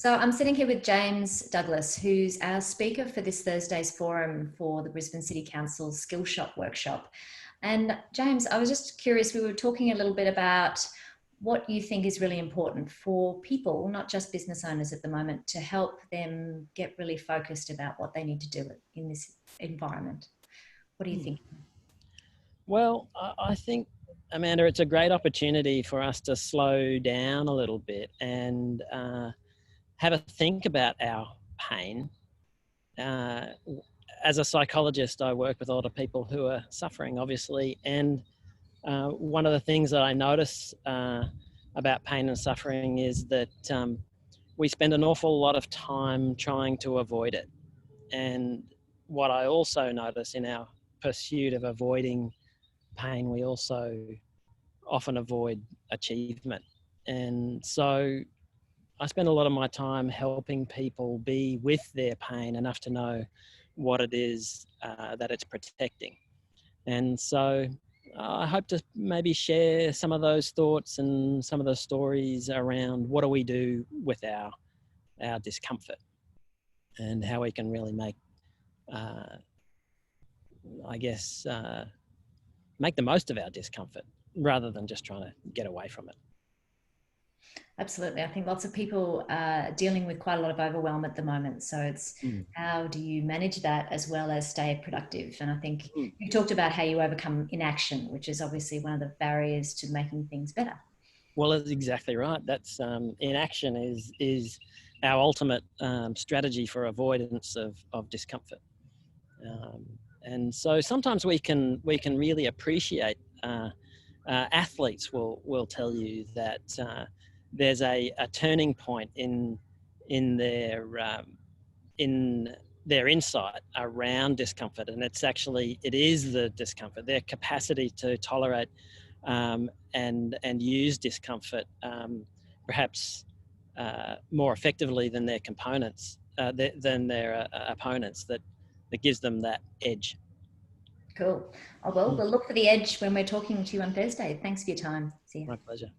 So I'm sitting here with James Douglas, who's our speaker for this Thursday's forum for the Brisbane City Council's Skill Shop workshop. And James, I was just curious, we were talking a little bit about what you think is really important for people, not just business owners at the moment, to help them get really focused about what they need to do in this environment. What do you think? Well, I think, Amanda, it's a great opportunity for us to slow down a little bit and have a think about our pain. As a psychologist, I work with a lot of people who are suffering, obviously, and one of the things that I notice about pain and suffering is that we spend an awful lot of time trying to avoid it. And what I also notice in our pursuit of avoiding pain, we also often avoid achievement. And so I spend a lot of my time helping people be with their pain enough to know what it is that it's protecting. And so I hope to maybe share some of those thoughts and some of the stories around what do we do with our discomfort and how we can really make, make the most of our discomfort rather than just trying to get away from it. Absolutely. I think lots of people are dealing with quite a lot of overwhelm at the moment. So it's how do you manage that as well as stay productive? And I think you talked about how you overcome inaction, which is obviously one of the barriers to making things better. Well, that's exactly right. That's inaction is our ultimate strategy for avoidance of discomfort. And so sometimes we can really appreciate. Athletes will tell you that there's a turning point in their insight around discomfort, and it is the discomfort, their capacity to tolerate and use discomfort perhaps more effectively than their opponents that gives them that edge. Cool. Oh, well, we'll look for the edge when we're talking to you on Thursday. Thanks for your time. See you. My pleasure.